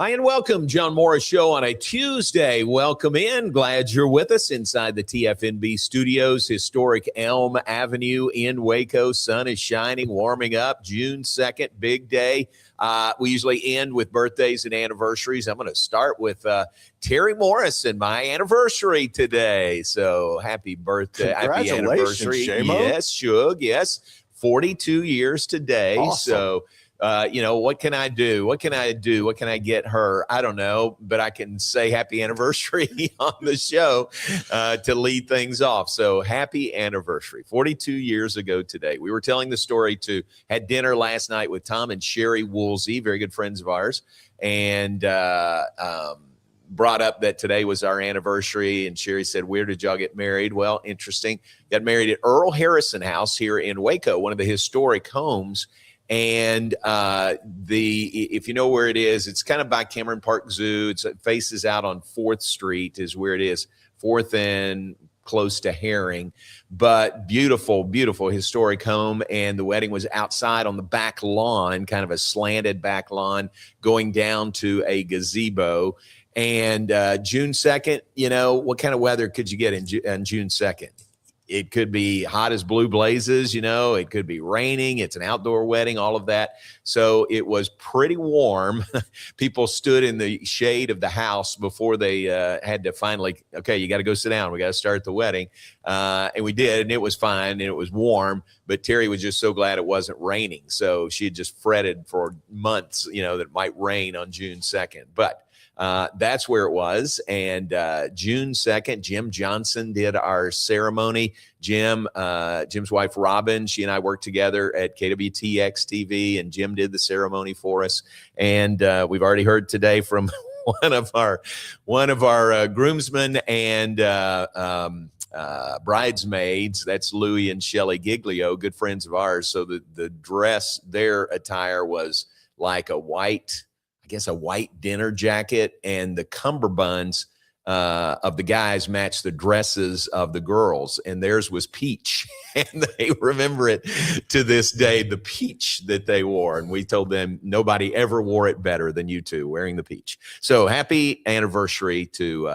Hi and welcome, John Morris Show on a Tuesday. Welcome in. Glad you're with us inside the TFNB studios, historic Elm Avenue in Waco. Sun is shining, warming up. June 2nd, big day. We usually end with birthdays and anniversaries. I'm going to start with Terry Morris and my anniversary today. So happy birthday. Happy anniversary. J-Mo. Yes, Shug. Yes. 42 years today. Awesome. So what can I do? What can I do? What can I get her? I don't know, but I can say happy anniversary on the show to lead things off. So happy anniversary. 42 years ago today. We were telling the story had dinner last night with Tom and Sherry Woolsey, very good friends of ours, and brought up that today was our anniversary. And Sherry said, where did y'all get married? Well, interesting. Got married at Earl Harrison House here in Waco, one of the historic homes. And if you know where it is, it's kind of by Cameron Park Zoo. It faces out on 4th Street is where it is, 4th and close to Herring. But beautiful, beautiful historic home. And the wedding was outside on the back lawn, kind of a slanted back lawn going down to a gazebo. And June 2nd, what kind of weather could you get on June 2nd? It could be hot as blue blazes, it could be raining. It's an outdoor wedding, all of that. So it was pretty warm. People stood in the shade of the house before they had to finally, okay, you got to go sit down. We got to start the wedding. And we did, and it was fine, and it was warm. But Terry was just so glad it wasn't raining. So she had just fretted for months, that it might rain on June 2nd. But that's where it was. And June 2nd, Jim Johnson did our ceremony. Jim's wife, Robin, she and I worked together at KWTX TV, and Jim did the ceremony for us. And we've already heard today from one of our groomsmen and bridesmaids. That's Louie and Shelley Giglio, good friends of ours. So the dress, their attire was like a white dinner jacket, and the cummerbunds of the guys matched the dresses of the girls, and theirs was peach. And they remember it to this day, the peach that they wore. And we told them nobody ever wore it better than you two, wearing the peach. So happy anniversary to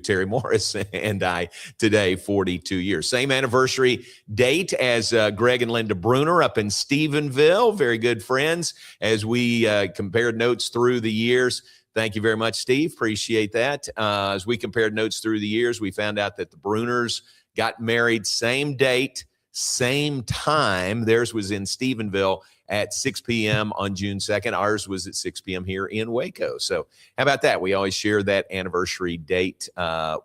Terry Morris and I today, 42 years. Same anniversary date as Greg and Linda Bruner up in Stephenville. Very good friends as we compared notes through the years. Thank you very much, Steve. Appreciate that. As we compared notes through the years, we found out that the Bruners got married same date, same time. Theirs was in Stephenville at 6 p.m. on June 2nd. Ours was at 6 p.m. here in Waco. So how about that? We always share that anniversary date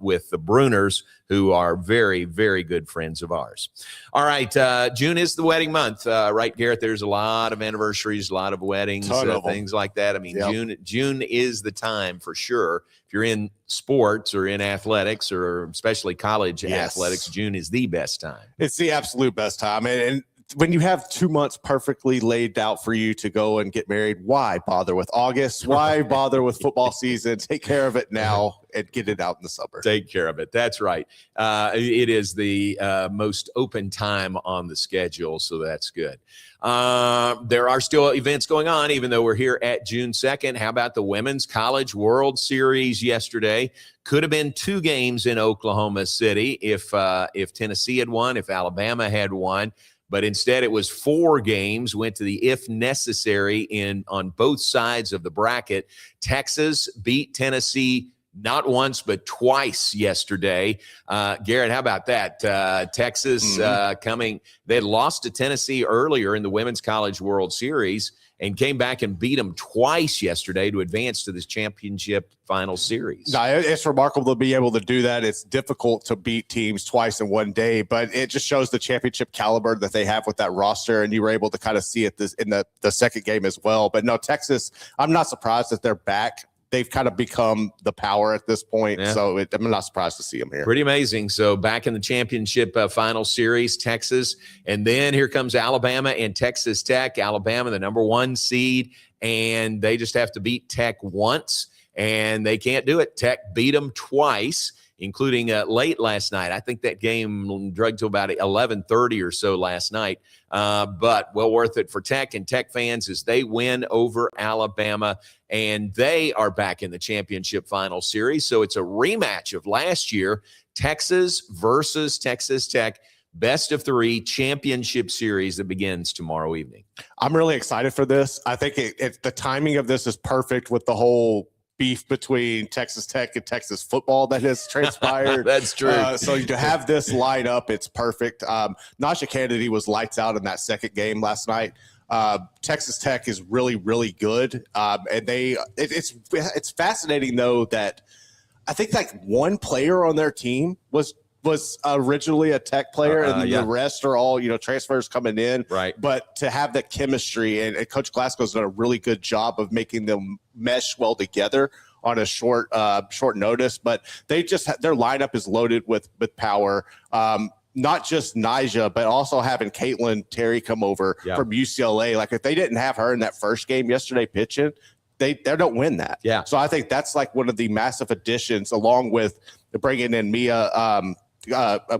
with the Bruners, who are very, very good friends of ours. All right. June is the wedding month, right, Garrett? There's a lot of anniversaries, a lot of weddings, things like that. I mean, yep. June is the time for sure. If you're in sports or in athletics, or especially college athletics, June is the best time. It's the absolute best time. And when you have 2 months perfectly laid out for you to go and get married, why bother with August? Why bother with football season? Take care of it now and get it out in the summer. Take care of it. That's right. It is the most open time on the schedule, so that's good. There are still events going on, even though we're here at June 2nd. How about the Women's College World Series yesterday? Could have been 2 games in Oklahoma City if Tennessee had won, if Alabama had won. But instead, it was 4 games, went to the if necessary on both sides of the bracket. Texas beat Tennessee not once, but twice yesterday. Garrett, how about that? Texas they had lost to Tennessee earlier in the Women's College World Series and came back and beat them twice yesterday to advance to this championship final series. No, it's remarkable to be able to do that. It's difficult to beat teams twice in one day, but it just shows the championship caliber that they have with that roster, and you were able to kind of see it in the second game as well. But no, Texas, I'm not surprised that they're back. They've kind of become the power at this point, so I'm not surprised to see them here. Pretty amazing. So back in the championship final series, Texas, and then here comes Alabama and Texas Tech. Alabama, the number 1 seed, and they just have to beat Tech once. and they can't do it. Tech beat them twice, including late last night. I think that game dragged to about 11:30 or so last night, but well worth it for Tech and Tech fans as they win over Alabama, and they are back in the championship final series. So it's a rematch of last year, Texas versus Texas Tech, best of 3 championship series that begins tomorrow evening. I'm really excited for this. I think the timing of this is perfect with the whole beef between Texas Tech and Texas football that has transpired. That's true. So to have this line up, it's perfect. Najee Kennedy was lights out in that second game last night. Texas Tech is really, really good. And it's fascinating though that I think like one player on their team was originally a Tech player, and the rest are all, transfers coming in. Right. But to have that chemistry, and Coach Glasgow's done a really good job of making them mesh well together on a short notice. But their lineup is loaded with power. Not just Nyjah, but also having Caitlin Terry come over from UCLA. Like if they didn't have her in that first game yesterday pitching, they don't win that. Yeah. So I think that's like one of the massive additions, along with bringing in Mia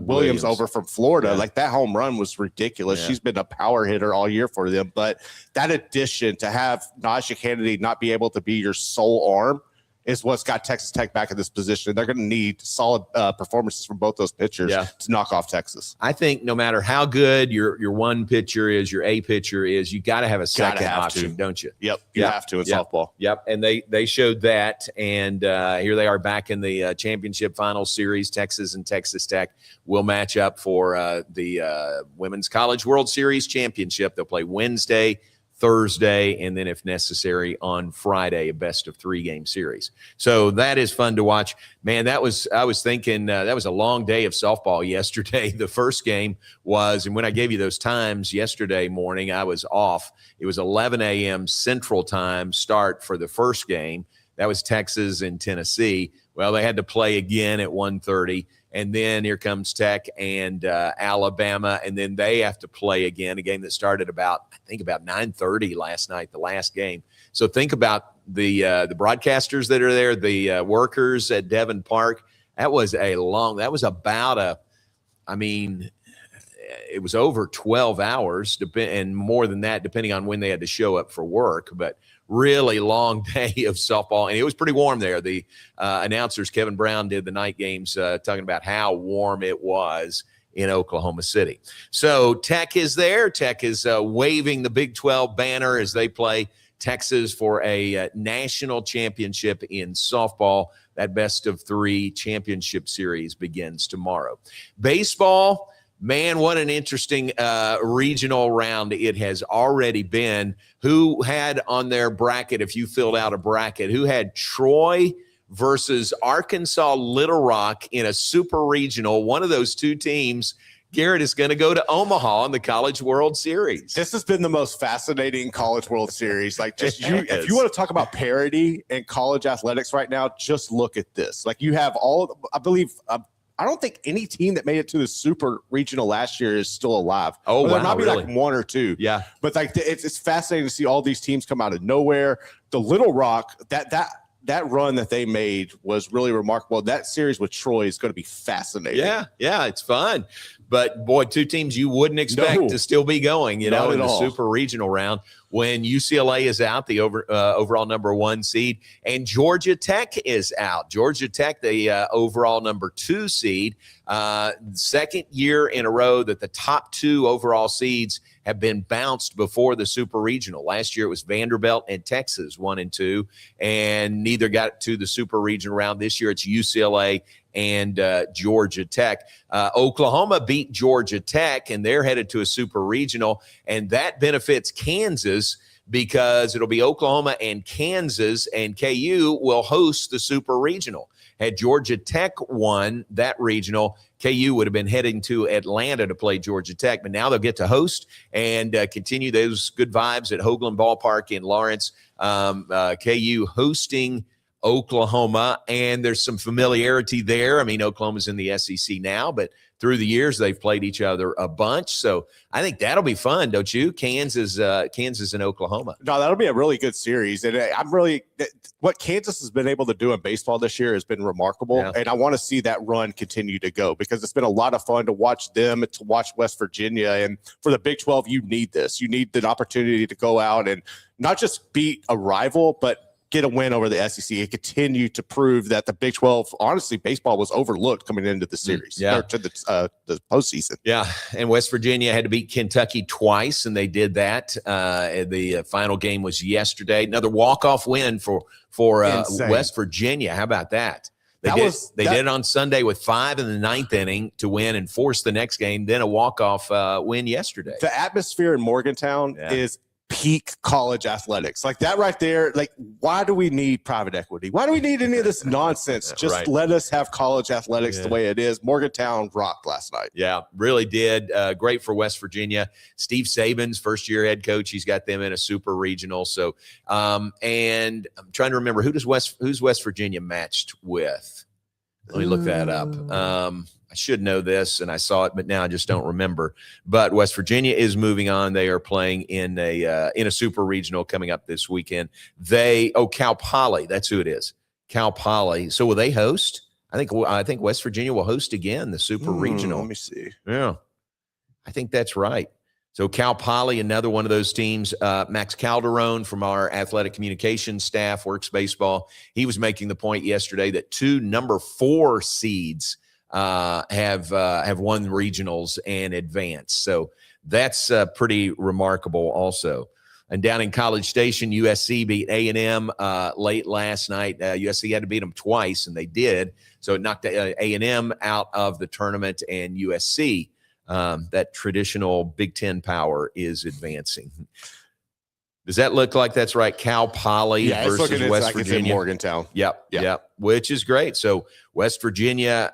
Williams over from Florida. Like that home run was ridiculous. She's been a power hitter all year for them. But that addition to have Najee Kennedy not be able to be your sole arm is what's got Texas Tech back in this position. They're going to need solid performances from both those pitchers to knock off Texas. I think no matter how good your one pitcher is, your A pitcher is, you got to have a second option, don't you? Yep, you have to in softball. Yep, and they showed that, and here they are back in the championship final series. Texas and Texas Tech will match up for the Women's College World Series championship. They'll play Wednesday, Thursday, and then if necessary on Friday, a best of 3 game series. So that is fun to watch. Man, I was thinking that was a long day of softball yesterday. The first game was, and when I gave you those times yesterday morning, I was off. It was 11 a.m. Central Time start for the first game. That was Texas and Tennessee. Well, they had to play again at 1:30. And then here comes Tech and Alabama, and then they have to play again, a game that started about 9:30 last night, the last game. So think about the broadcasters that are there, the workers at Devon Park. It was over 12 hours, and more than that, depending on when they had to show up for work. But really long day of softball, and it was pretty warm there. The announcers, Kevin Brown, did the night games talking about how warm it was in Oklahoma City. So Tech is there. Tech is waving the Big 12 banner as they play Texas for a national championship in softball. That best of 3 championship series begins tomorrow. Baseball, man, what an interesting regional round it has already been. Who had on their bracket, if you filled out a bracket, who had Troy versus Arkansas Little Rock in a super regional? One of those 2 teams, Garrett, is going to go to Omaha in the College World Series. This has been the most fascinating College World Series. Like, if you want to talk about parity in college athletics right now, just look at this. Like, you have I don't think any team that made it to the super regional last year is still alive. Oh, wow, there might be really? like 1 or 2. Yeah. But like it's fascinating to see all these teams come out of nowhere. The Little Rock, that run that they made was really remarkable. That series with Troy is going to be fascinating. Yeah, it's fun. But boy, 2 teams you wouldn't expect to still be going, in the super regional round when UCLA is out, the overall number 1 seed, and Georgia Tech is out. Georgia Tech, the overall number 2 seed, second year in a row that the top 2 overall seeds have been bounced before the super regional. Last year it was Vanderbilt and Texas 1 and 2, and neither got to the super regional round. This year it's UCLA and Georgia Tech. Oklahoma beat Georgia Tech, and they're headed to a super regional, and that benefits Kansas because it'll be Oklahoma and Kansas, and KU will host the super regional. Had Georgia Tech won that regional, KU would have been heading to Atlanta to play Georgia Tech, but now they'll get to host and continue those good vibes at Hoagland Ballpark in Lawrence. KU hosting Oklahoma, and there's some familiarity there. I mean, Oklahoma's in the SEC now, but through the years, they've played each other a bunch. So I think that'll be fun, don't you? Kansas and Oklahoma. No, that'll be a really good series. And what Kansas has been able to do in baseball this year has been remarkable. Yeah. And I want to see that run continue to go because it's been a lot of fun to watch them, to watch West Virginia. And for the Big 12, you need this. You need the opportunity to go out and not just beat a rival, but get a win over the SEC and continue to prove that the Big 12, honestly, baseball was overlooked coming into the series, or to the postseason. Yeah, and West Virginia had to beat Kentucky twice, and they did that. The final game was yesterday. Another walk-off win for West Virginia. How about that? They did it on Sunday with 5 in the 9th inning to win and force the next game, then a walk-off win yesterday. The atmosphere in Morgantown is peak college athletics. Like that right there, like why do we need private equity? Why do we need any of this nonsense? Just let us have college athletics the way it is. Morgantown rocked last night. Yeah, really did. Great for West Virginia. Steve Saban's first-year head coach. He's got them in a super regional. So, and I'm trying to remember who's West Virginia matched with. Let me look that up. I should know this, and I saw it, but now I just don't remember. But West Virginia is moving on. They are playing in a super regional coming up this weekend. Cal Poly, that's who it is. Cal Poly. So will they host? I think West Virginia will host again the super regional. Let me see. Yeah, I think that's right. So Cal Poly, another one of those teams. Max Calderon from our athletic communications staff works baseball. He was making the point yesterday that 2 number 4 seeds have won regionals and advanced. So that's pretty remarkable also. And down in College Station, USC beat A&M late last night. USC had to beat them twice, and they did. So it knocked A&M out of the tournament, and USC, that traditional Big Ten power, is advancing. Does that look like that's right? Cal Poly versus West Virginia. It's in Morgantown. Yep, which is great. So West Virginia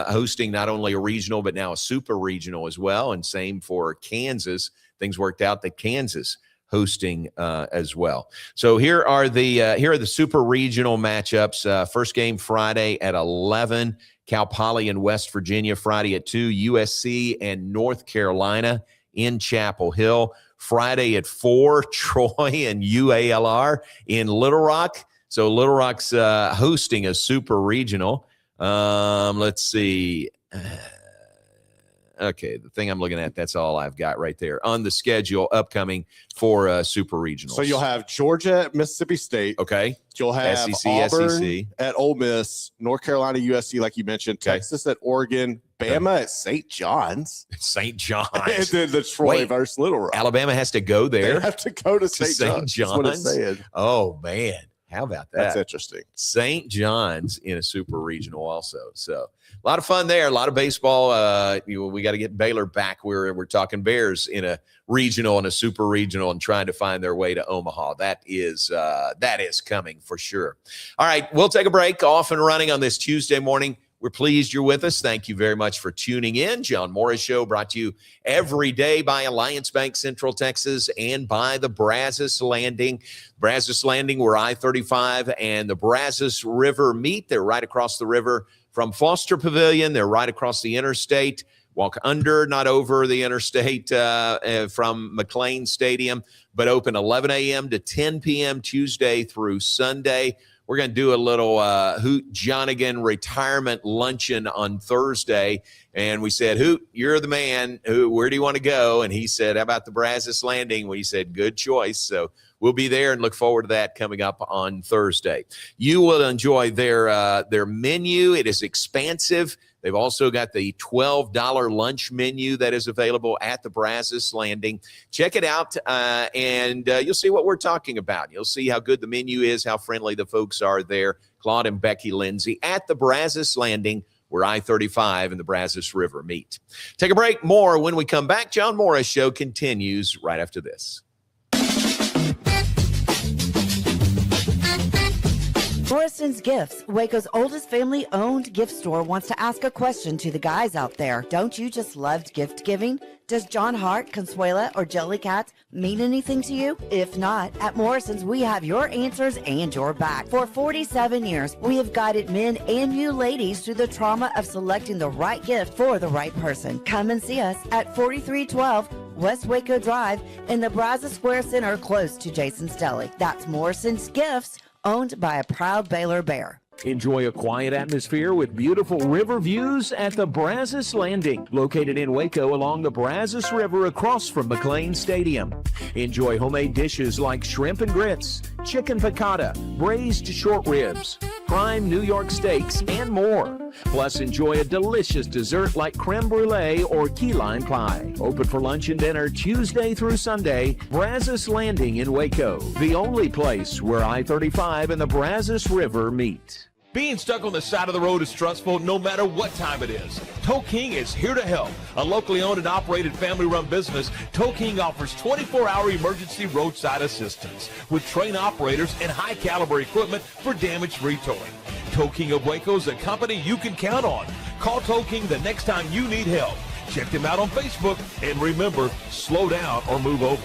hosting not only a regional, but now a super regional as well. And same for Kansas. Things worked out that Kansas hosting as well. So here are the super regional matchups. First game Friday at 11. Cal Poly and West Virginia. Friday at 2. USC and North Carolina in Chapel Hill. Friday at 4, Troy and UALR in Little Rock. So Little Rock's hosting a super regional. Let's see. Okay, the thing I'm looking at, that's all I've got right there on the schedule upcoming for super regionals. So you'll have Georgia at Mississippi State. Okay. You'll have SEC, Auburn SEC. at Ole Miss, North Carolina, USC, like you mentioned, Texas at Oregon, Bama at St. John's. St. John's. And then the Troy versus Little Rock. Alabama has to go there. They have to go to St. John's. That's what it's saying. Oh, man. How about that? That's interesting. St. John's in a super regional also. So a lot of fun there. A lot of baseball. We got to get Baylor back. We're talking Bears in a regional and a super regional and trying to find their way to Omaha. That is coming for sure. All right, we'll take a break. Off and running on this Tuesday morning. We're pleased you're with us. Thank you very much for tuning in. John Morris Show brought to you every day by Alliance Bank Central Texas and by the Brazos Landing. Brazos Landing, where I-35 and the Brazos River meet. They're right across the river from Foster Pavilion. They're right across the interstate. Walk under, not over the interstate from McLean Stadium, but open 11 a.m. to 10 p.m. Tuesday through Sunday. We're going to do a little Hoot Johnigan retirement luncheon on Thursday. And we said, Hoot, you're the man. Where do you want to go? And he said, how about the Brazos Landing? We said, good choice. So we'll be there and look forward to that coming up on Thursday. You will enjoy their menu. It is expansive. They've also got the $12 lunch menu that is available at the Brazos Landing. Check it out, and you'll see what we're talking about. You'll see how good the menu is, how friendly the folks are there. Claude and Becky Lindsay at the Brazos Landing, where I-35 and the Brazos River meet. Take a break. More when we come back. John Morris Show continues right after this. Morrison's Gifts, Waco's oldest family-owned gift store, wants to ask a question to the guys out there. Don't you just love gift giving? Does John Hart, Consuela, or Jellycat mean anything to you? If not, at Morrison's, we have your answers and your back. For 47 years, we have guided men and you ladies through the trauma of selecting the right gift for the right person. Come and see us at 4312 West Waco Drive in the Brazos Square Center, close to Jason's Deli. That's Morrison's Gifts, owned by a proud Baylor Bear. Enjoy a quiet atmosphere with beautiful river views at the Brazos Landing, located in Waco along the Brazos River across from McLean Stadium. Enjoy homemade dishes like shrimp and grits, chicken piccata, braised short ribs, prime New York steaks, and more. Plus, enjoy a delicious dessert like creme brulee or key lime pie. Open for lunch and dinner Tuesday through Sunday. Brazos Landing in Waco, the only place where I-35 and the Brazos River meet. Being stuck on the side of the road is stressful no matter what time it is. Tow King is here to help. A locally owned and operated family-run business, Tow King offers 24-hour emergency roadside assistance with trained operators and high-caliber equipment for damage-free towing. Tow King of Waco is a company you can count on. Call Tow King the next time you need help. Check them out on Facebook, and remember, slow down or move over.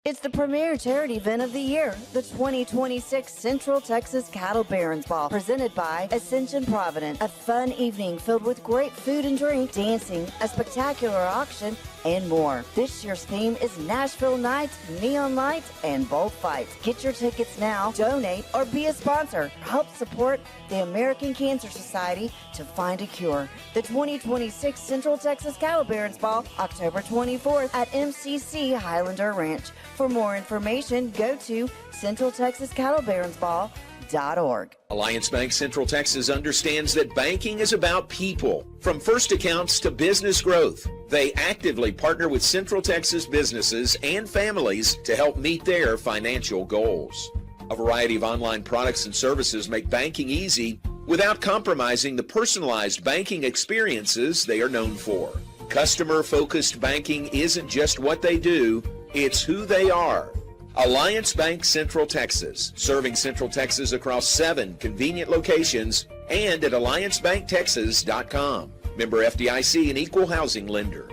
It's the premier charity event of the year, the 2026 Central Texas Cattle Barons Ball, presented by Ascension Providence. A fun evening filled with great food and drink, dancing, a spectacular auction, and more. This year's theme is Nashville Nights, Neon Lights, and Bullfights. Get your tickets now, donate, or be a sponsor. Help support the American Cancer Society to find a cure. The 2026 Central Texas Cattle Barons Ball, October 24th at MCC Highlander Ranch. For more information, go to CentralTexasCattleBaronsBall.org. Alliance Bank Central Texas understands that banking is about people. From first accounts to business growth, they actively partner with Central Texas businesses and families to help meet their financial goals. A variety of online products and services make banking easy without compromising the personalized banking experiences they are known for. Customer-focused banking isn't just what they do, it's who they are. Alliance Bank Central Texas, serving Central Texas across 7 convenient locations and at alliancebanktexas.com. Member FDIC, an equal housing lender.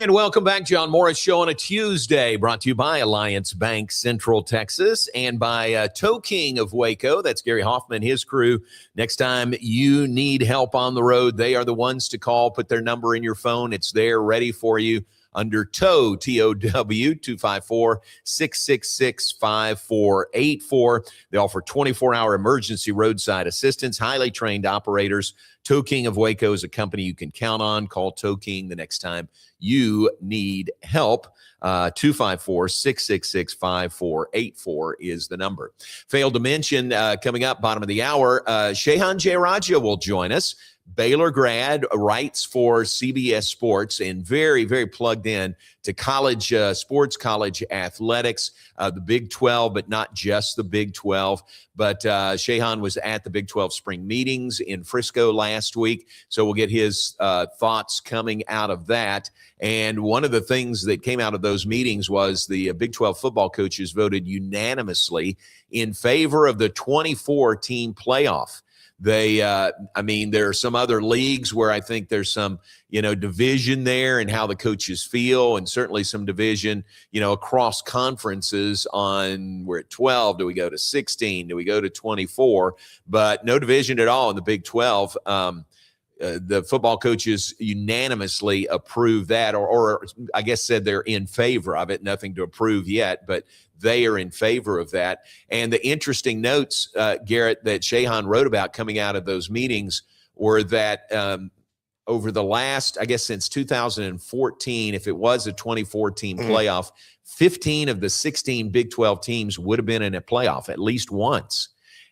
And welcome back, John Morris Show on a Tuesday, brought to you by Alliance Bank Central Texas and by Tow King of Waco. That's Gary Hoffman, his crew. Next time you need help on the road, they are the ones to call. Put their number in your phone. It's there, ready for you under TOW, T-O-W, 254-666-5484. They offer 24-hour emergency roadside assistance, highly trained operators. Tow King of Waco is a company you can count on. Call Tow King the next time you need help. 254-666-5484 is the number. Failed to mention, coming up, bottom of the hour, Shehan Jeyarajah will join us. Baylor grad, writes for CBS Sports, and very, very plugged in to college sports, college athletics, the Big 12, but not just the Big 12. But Shehan was at the Big 12 spring meetings in Frisco last week, so we'll get his thoughts coming out of that. And one of the things that came out of those meetings was the Big 12 football coaches voted unanimously in favor of the 24-team playoff. They, there are some other leagues where I think there's some, division there and how the coaches feel, and certainly some division, across conferences on we're at 12. Do we go to 16? Do we go to 24? But no division at all in the Big 12. The football coaches unanimously approve that, or I guess said they're in favor of it. Nothing to approve yet, but they are in favor of that. And the interesting notes, Garrett, that Shehan wrote about coming out of those meetings were that over the last, I guess since 2014, if it was a 24-team playoff, 15 of the 16 Big 12 teams would have been in a playoff at least once.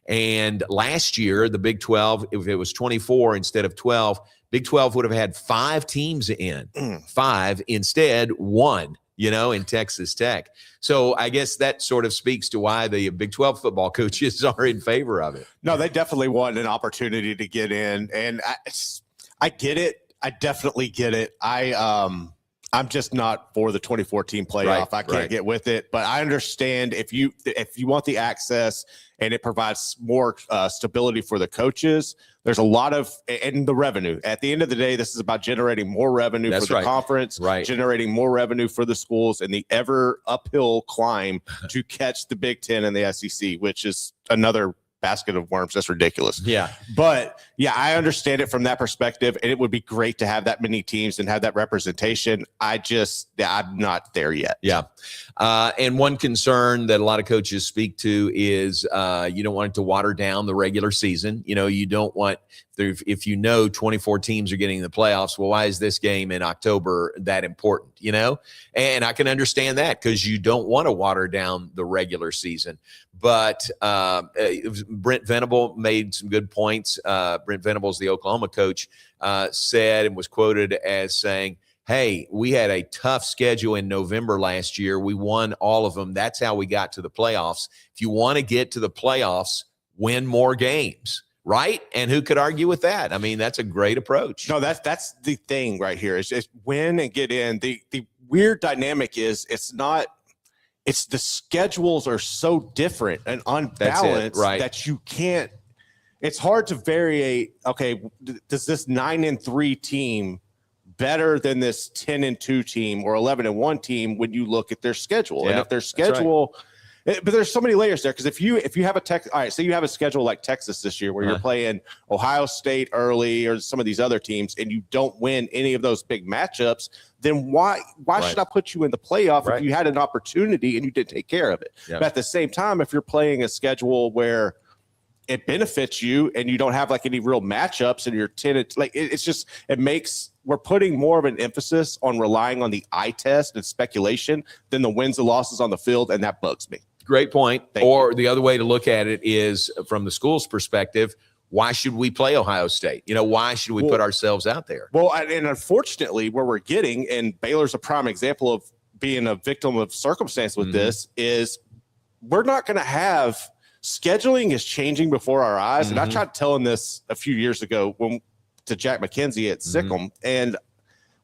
And last year, the Big 12, if it was 24 instead of 12, Big 12 would have had 5 teams in. 5, instead 1. in Texas Tech. So I guess that sort of speaks to why the Big 12 football coaches are in favor of it. No, they definitely want an opportunity to get in. And I get it. I definitely get it. I'm just not for the 2014 playoff. Right, I can't get with it, but I understand if you want the access and it provides more stability for the coaches, there's a lot of, and the revenue. At the end of the day, this is about generating more revenue for the conference, generating more revenue for the schools, and the ever uphill climb to catch the Big Ten and the SEC, which is another basket of worms. That's ridiculous. Yeah. But yeah, I understand it from that perspective. And it would be great to have that many teams and have that representation. I'm not there yet. Yeah. And one concern that a lot of coaches speak to is you don't want it to water down the regular season. You don't want, if 24 teams are getting in the playoffs, well, why is this game in October that important? And I can understand that because you don't want to water down the regular season. But Brent Venable made some good points. Brent Venables, the Oklahoma coach, said and was quoted as saying, hey, we had a tough schedule in November last year. We won all of them. That's how we got to the playoffs. If you want to get to the playoffs, win more games. Right? And who could argue with that? I mean, that's a great approach. No, that's the thing right here. It's just win and get in. The weird dynamic is it's the schedules are so different and unbalanced that you can't. It's hard to variate. Okay, does this 9-3 team better than this 10-2 team or 11-1 team when you look at their schedule? Yeah, and if their schedule. But there's so many layers there because if you have all right, so you have a schedule like Texas this year where you're playing Ohio State early or some of these other teams and you don't win any of those big matchups, then why should I put you in the playoff if you had an opportunity and you didn't take care of it? But at the same time, if you're playing a schedule where it benefits you and you don't have like any real matchups and you're 10, we're putting more of an emphasis on relying on the eye test and speculation than the wins and losses on the field, and that bugs me. Great point. The other way to look at it is from the school's perspective, why should we play Ohio State? Why should we put ourselves out there? Well, and unfortunately, where we're getting, and Baylor's a prime example of being a victim of circumstance with this, is we're not going to have scheduling is changing before our eyes. And I tried telling this a few years ago to Jack McKenzie at Sikkim, and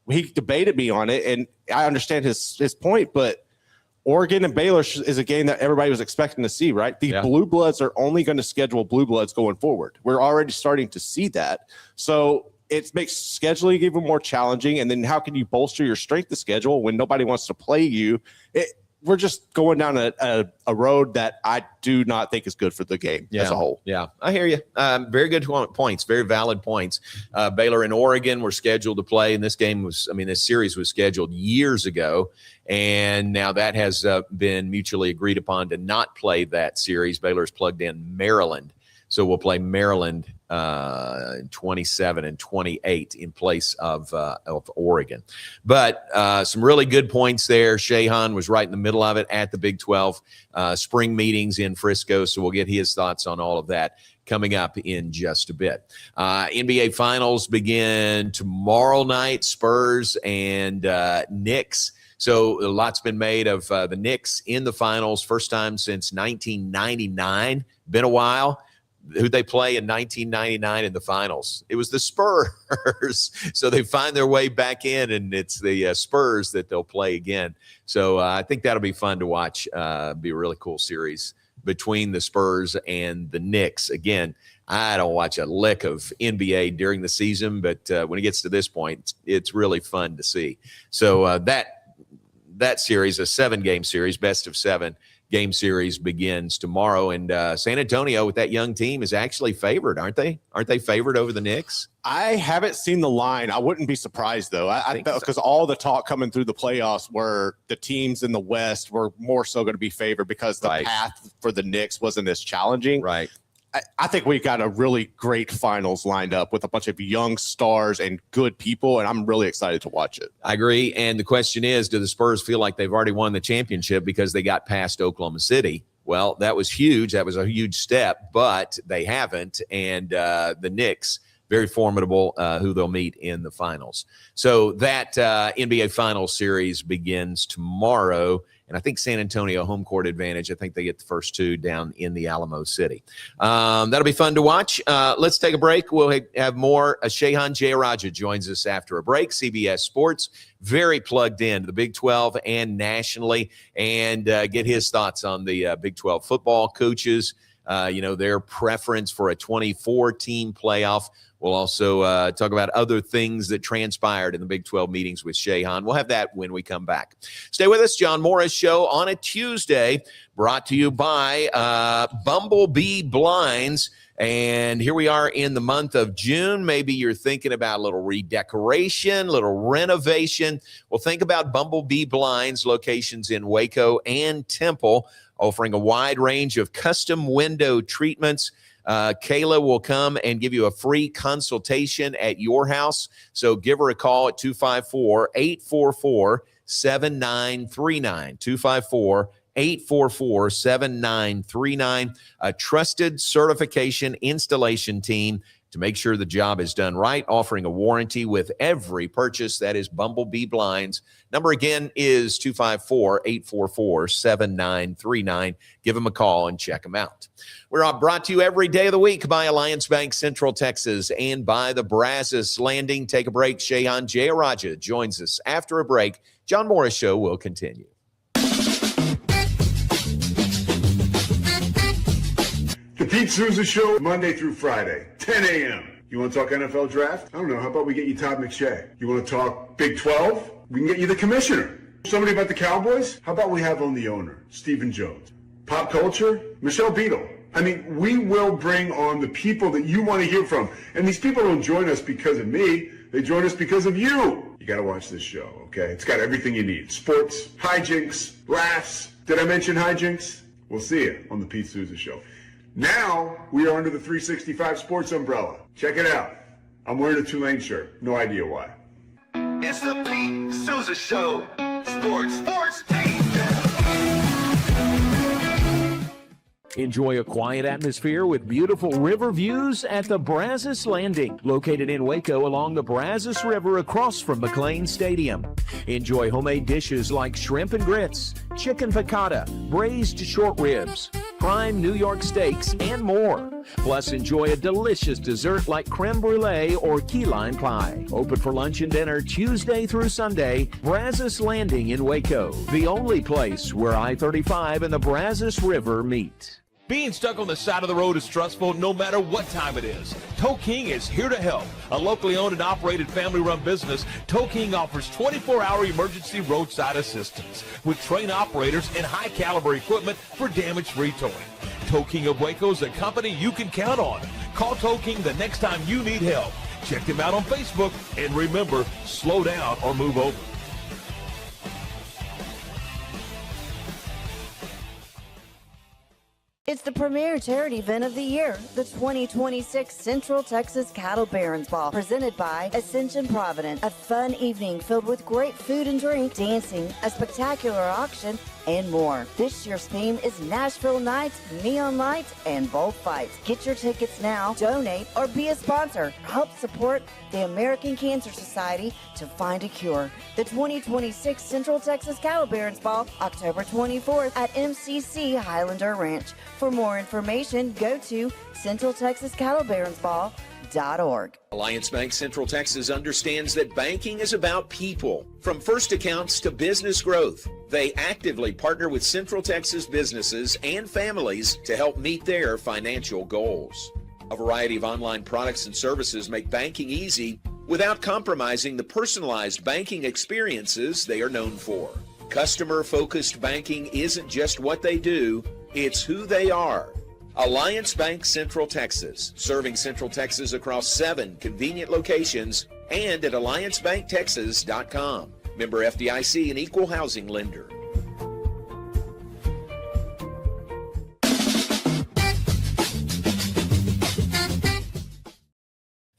he debated me on it. And I understand his point, but Oregon and Baylor is a game that everybody was expecting to see, right? The Blue Bloods are only going to schedule Blue Bloods going forward. We're already starting to see that. So it makes scheduling even more challenging. And then how can you bolster your strength of schedule when nobody wants to play you? We're just going down a road that I do not think is good for the game as a whole. Yeah, I hear you. Very good points, very valid points. Baylor and Oregon were scheduled to play, and this series was scheduled years ago, and now that has been mutually agreed upon to not play that series. Baylor's plugged in Maryland, so we'll play Maryland 27 and 28 in place of Oregon. But some really good points there. Shehan was right in the middle of it at the Big 12 spring meetings in Frisco, so we'll get his thoughts on all of that coming up in just a bit. NBA Finals begin tomorrow night, Spurs and Knicks. So a lot's been made of the Knicks in the finals, first time since 1999. Been a while. Who'd they play in 1999 in the finals? It was the Spurs. So they find their way back in, and it's the Spurs that they'll play again. So I think that'll be fun to watch. Be a really cool series between the Spurs and the Knicks. Again, I don't watch a lick of NBA during the season, but when it gets to this point, it's really fun to see. So that series, a 7-game series, best of 7 game series, begins tomorrow, and San Antonio with that young team is actually favored, aren't they? Aren't they favored over the Knicks? I haven't seen the line. I wouldn't be surprised though. I because all the talk coming through the playoffs were the teams in the West were more so going to be favored because the path for the Knicks wasn't as challenging. Right. I think we got a really great finals lined up with a bunch of young stars and good people, and I'm really excited to watch it. I agree. And the question is, do the Spurs feel like they've already won the championship because they got past Oklahoma City? Well, that was huge. That was a huge step, but they haven't. And the Knicks very formidable who they'll meet in the finals. So that NBA Finals series begins tomorrow. And I think San Antonio home court advantage. I think they get the first two down in the Alamo City. That'll be fun to watch. Let's take a break. We'll have more. Shehan Jeyarajah joins us after a break. CBS Sports, very plugged in to the Big 12 and nationally, and get his thoughts on the Big 12 football coaches, their preference for a 24-team playoff. We'll also talk about other things that transpired in the Big 12 meetings with Shehan. We'll have that when we come back. Stay with us. John Morris Show on a Tuesday, brought to you by Bumblebee Blinds. And here we are in the month of June. Maybe you're thinking about a little redecoration, a little renovation. Well, think about Bumblebee Blinds, locations in Waco and Temple, offering a wide range of custom window treatments. Kayla will come and give you a free consultation at your house. So give her a call at 254-844-7939. 254-844-7939. A trusted certification installation team to make sure the job is done right, offering a warranty with every purchase. That is Bumblebee Blinds. Number again is 254-844-7939. Give them a call and check them out. We're brought to you every day of the week by Alliance Bank Central Texas and by the Brazos Landing. Take a break. Shehan Jeyarajah joins us after a break. John Morris Show will continue. The Pete Souza Show, Monday through Friday, 10 a.m. You want to talk NFL draft? I don't know. How about we get you Todd McShay? You want to talk Big 12? We can get you the commissioner. Somebody about the Cowboys? How about we have on the owner, Stephen Jones? Pop culture? Michelle Beadle. I mean, we will bring on the people that you want to hear from. And these people don't join us because of me. They join us because of you. You got to watch this show, okay? It's got everything you need. Sports, hijinks, laughs. Did I mention hijinks? We'll see you on the Pete Souza Show. Now, we are under the 365 Sports umbrella. Check it out. I'm wearing a Tulane shirt. No idea why. It's the Pete Souza Show. Sports team. Enjoy a quiet atmosphere with beautiful river views at the Brazos Landing, located in Waco along the Brazos River across from McLean Stadium. Enjoy homemade dishes like shrimp and grits, chicken piccata, braised short ribs, prime New York steaks, and more. Plus, enjoy a delicious dessert like creme brulee or key lime pie. Open for lunch and dinner Tuesday through Sunday. Brazos Landing in Waco, the only place where I-35 and the Brazos River meet. Being stuck on the side of the road is stressful no matter what time it is. Tow King is here to help. A locally owned and operated family-run business, Tow King offers 24-hour emergency roadside assistance with trained operators and high-caliber equipment for damage-free towing. Tow King of Waco is a company you can count on. Call Tow King the next time you need help. Check them out on Facebook, and remember, slow down or move over. It's the premier charity event of the year, the 2026 Central Texas Cattle Barons Ball, presented by Ascension Provident. A fun evening filled with great food and drink, dancing, a spectacular auction, and more. This year's theme is Nashville Nights, Neon Lights, and Bullfights. Get your tickets now, donate, or be a sponsor. Help support the American Cancer Society to find a cure. The 2026 Central Texas Cattle Barons Ball, October 24th at MCC Highlander Ranch. For more information, go to CentralTexasCattleBaronsBall.org. Alliance Bank Central Texas understands that banking is about people. From first accounts to business growth, they actively partner with Central Texas businesses and families to help meet their financial goals. A variety of online products and services make banking easy without compromising the personalized banking experiences they are known for. Customer-focused banking isn't just what they do, it's who they are. Alliance Bank Central Texas, serving Central Texas across 7 convenient locations and at alliancebanktexas.com. Member FDIC, an equal housing lender.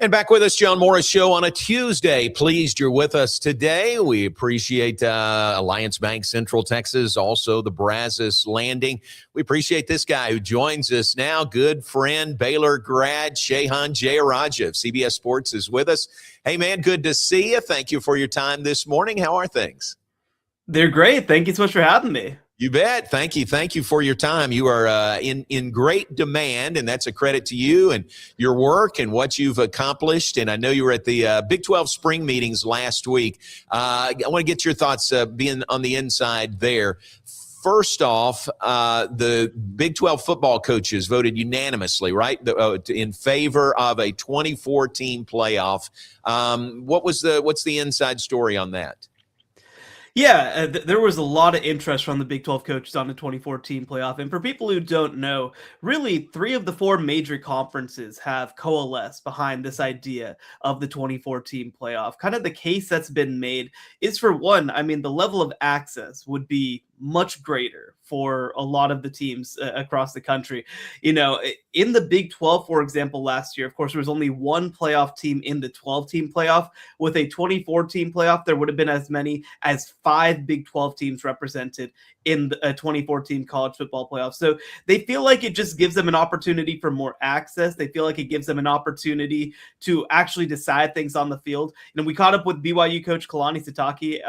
And back with us, John Morris Show on a Tuesday. Pleased you're with us today. We appreciate Alliance Bank Central Texas, also the Brazos Landing. We appreciate this guy who joins us now. Good friend, Baylor grad, Shehan Jeyarajah of CBS Sports is with us. Hey, man, good to see you. Thank you for your time this morning. How are things? They're great. Thank you so much for having me. You bet. Thank you. Thank you for your time. You are in great demand, and that's a credit to you and your work and what you've accomplished. And I know you were at the Big 12 spring meetings last week. I want to get your thoughts being on the inside there. First off, the Big 12 football coaches voted unanimously, right, in favor of a 24-team playoff. What's the inside story on that? Yeah, there was a lot of interest from the Big 12 coaches on the 2014 playoff. And for people who don't know, really 3 of the 4 major conferences have coalesced behind this idea of the 2014 playoff. Kind of the case that's been made is, for one, I mean, the level of access would be much greater for a lot of the teams across the country. You know, in the Big 12, for example, last year, of course, there was only one playoff team in the 12-team playoff. With a 24-team playoff, there would have been as many as 5 Big 12 teams represented in a 24-team college football playoff. So they feel like it just gives them an opportunity for more access. They feel like it gives them an opportunity to actually decide things on the field. And we caught up with BYU coach Kalani Sitake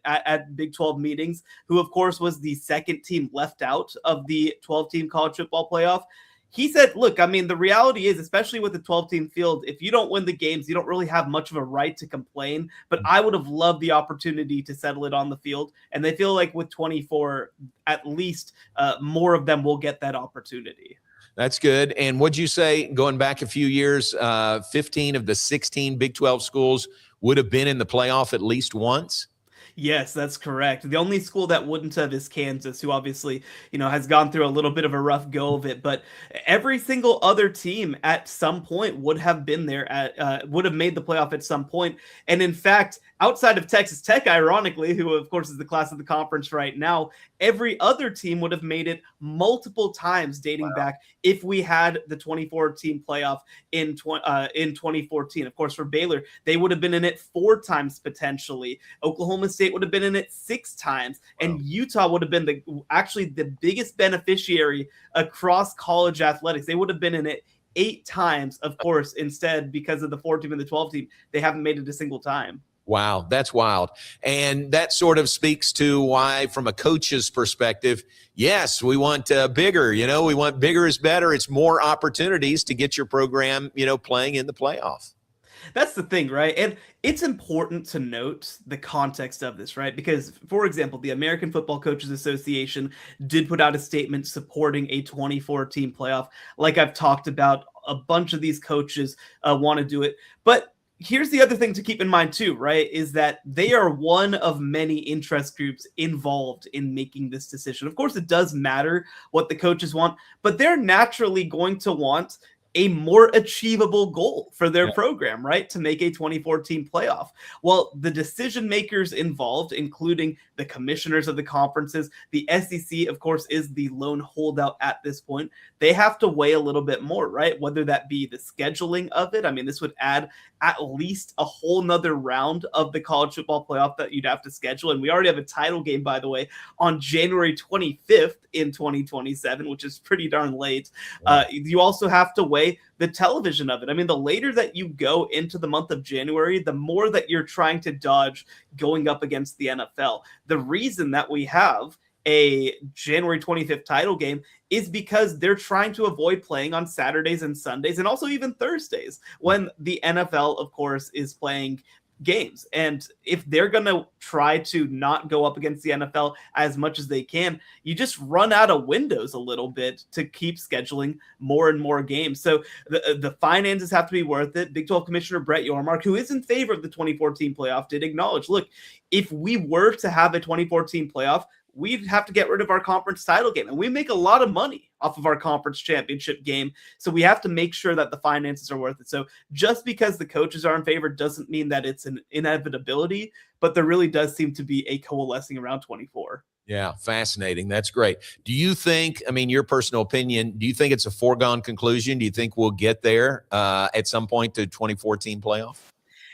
at Big 12 meetings, who, of course, was the second team left out of the 12-team college football playoff. He said, look, I mean, the reality is, especially with the 12-team field, if you don't win the games, you don't really have much of a right to complain. But I would have loved the opportunity to settle it on the field. And they feel like with 24, at least more of them will get that opportunity. That's good. And what'd you say, going back a few years, 15 of the 16 Big 12 schools would have been in the playoff at least once? Yes, that's correct. The only school that wouldn't have is Kansas, who obviously, you know, has gone through a little bit of a rough go of it. But every single other team at some point would have been there would have made the playoff at some point. And in fact, outside of Texas Tech, ironically, who of course is the class of the conference right now, every other team would have made it multiple times dating back if we had the 24-team playoff in 2014. Of course, for Baylor, they would have been in it 4 times potentially. Oklahoma State would have been in it 6 times, and Utah would have been actually the biggest beneficiary across college athletics. They would have been in it 8 times, of course. Instead, because of the 4-team and the 12-team, they haven't made it a single time. Wow, that's wild. And that sort of speaks to why, from a coach's perspective, yes, we want bigger. You know, we want bigger is better. It's more opportunities to get your program, you know, playing in the playoff. That's the thing, right? And it's important to note the context of this, right? Because, for example, the American Football Coaches Association did put out a statement supporting a 24-team playoff. Like I've talked about, a bunch of these coaches want to do it. But here's the other thing to keep in mind too, right, is that they are one of many interest groups involved in making this decision. Of course, it does matter what the coaches want, but they're naturally going to want a more achievable goal for their program, right? To make a 24-team playoff. Well, the decision makers involved, including the commissioners of the conferences, the SEC, of course, is the lone holdout at this point. They have to weigh a little bit more, right? Whether that be the scheduling of it. I mean, this would add at least a whole nother round of the college football playoff that you'd have to schedule. And we already have a title game, by the way, on January 25th in 2027, which is pretty darn late. You also have to weigh the television of it. I mean, the later that you go into the month of January, the more that you're trying to dodge going up against the NFL. The reason that we have a January 25th title game is because they're trying to avoid playing on Saturdays and Sundays, and also even Thursdays, when the NFL, of course, is playing games. And if they're going to try to not go up against the NFL as much as they can, you just run out of windows a little bit to keep scheduling more and more games. So the finances have to be worth it. Big 12 Commissioner Brett Yormark, who is in favor of the 2014 playoff, did acknowledge, look, if we were to have a 2014 playoff, we'd have to get rid of our conference title game. And we make a lot of money off of our conference championship game. So we have to make sure that the finances are worth it. So just because the coaches are in favor doesn't mean that it's an inevitability, but there really does seem to be a coalescing around 24. Yeah, fascinating. That's great. Do you think, I mean, your personal opinion, do you think it's a foregone conclusion? Do you think we'll get there at some point to 2014 playoff?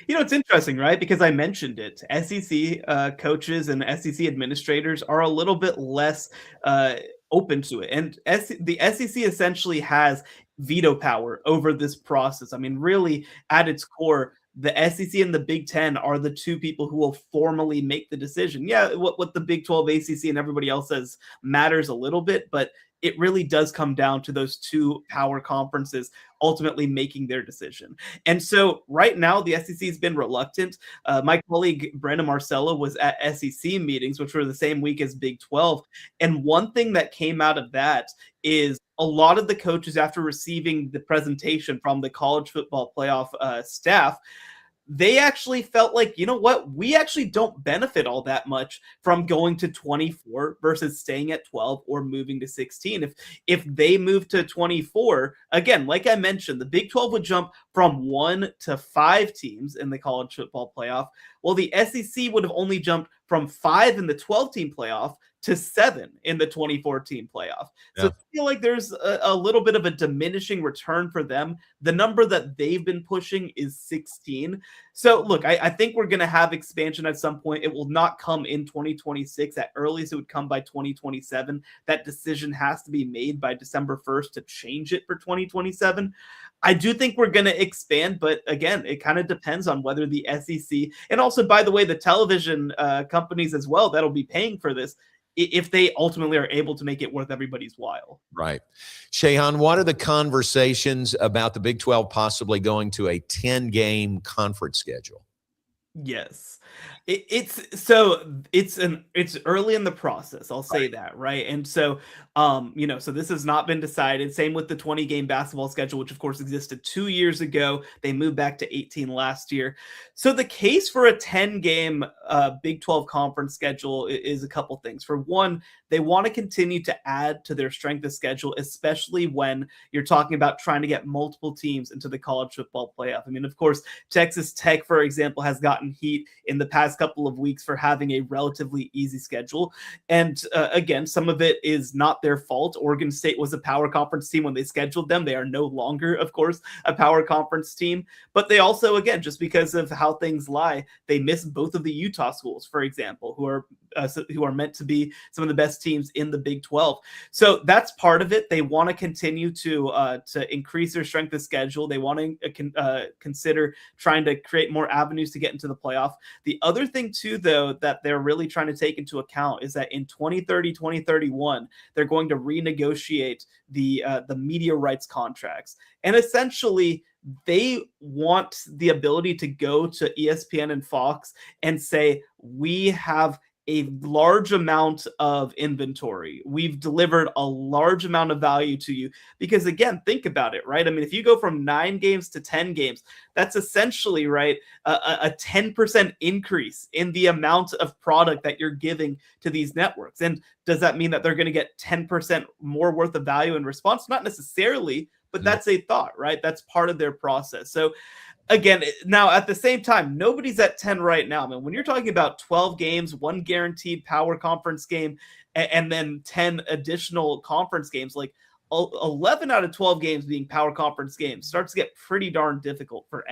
It's interesting, right? Because I mentioned it. SEC coaches and SEC administrators are a little bit less uh, open to it. And the SEC essentially has veto power over this process. I mean, really, at its core, the SEC and the Big Ten are the two people who will formally make the decision. Yeah, what the Big 12, ACC, and everybody else says matters a little bit, but it really does come down to those two power conferences ultimately making their decision. And so right now, the SEC has been reluctant. My colleague Brandon Marcello was at SEC meetings, which were the same week as Big 12. And one thing that came out of that is a lot of the coaches, after receiving the presentation from the college football playoff staff, they actually felt like, you know what, we actually don't benefit all that much from going to 24 versus staying at 12 or moving to 16. If they move to 24, again, like I mentioned, the Big 12 would jump from 1 to 5 teams in the college football playoff. Well, the SEC would have only jumped from 5 in the 12-team playoff to 7 in the 2014 playoff. So I feel like there's a little bit of a diminishing return for them. The number that they've been pushing is 16. So look, I think we're going to have expansion at some point. It will not come in 2026. At earliest, it would come by 2027. That decision has to be made by December 1st to change it for 2027. I do think we're going to expand, but again, it kind of depends on whether the SEC, and also, by the way, the television companies as well that'll be paying for this, if they ultimately are able to make it worth everybody's while. Right. Shehan, what are the conversations about the Big 12 possibly going to a 10-game conference schedule? Yes. It's early in the process. I'll say that, right? And so, so this has not been decided. Same with the 20-game basketball schedule, which of course existed 2 years ago. They moved back to 18 last year. So the case for a 10-game Big 12 conference schedule is a couple things. For one, they want to continue to add to their strength of schedule, especially when you're talking about trying to get multiple teams into the college football playoff. I mean, of course, Texas Tech, for example, has gotten heat in the past couple of weeks for having a relatively easy schedule. And again, some of it is not their fault. Oregon State was a power conference team when they scheduled them. They are no longer, of course, a power conference team. But they also, again, just because of how things lie, they miss both of the Utah schools, for example, who are meant to be some of the best teams in the Big 12. So that's part of it. They want to continue to increase their strength of schedule. They want to consider trying to create more avenues to get into the playoff. The other thing too, though, that they're really trying to take into account is that in 2030, 2031, they're going to renegotiate the media rights contracts. And essentially, they want the ability to go to ESPN and Fox and say, we have a large amount of inventory. We've delivered a large amount of value to you. Because again, think about it, right? I mean, if you go from 9 games to 10 games, that's essentially, right, a 10% increase in the amount of product that you're giving to these networks. And does that mean that they're going to get 10% more worth of value in response? Not necessarily, but that's a thought, right? That's part of their process. So again, now at the same time, nobody's at 10 right now. I mean, when you're talking about 12 games, 1 guaranteed power conference game, and then 10 additional conference games, like 11 out of 12 games being power conference games starts to get pretty darn difficult for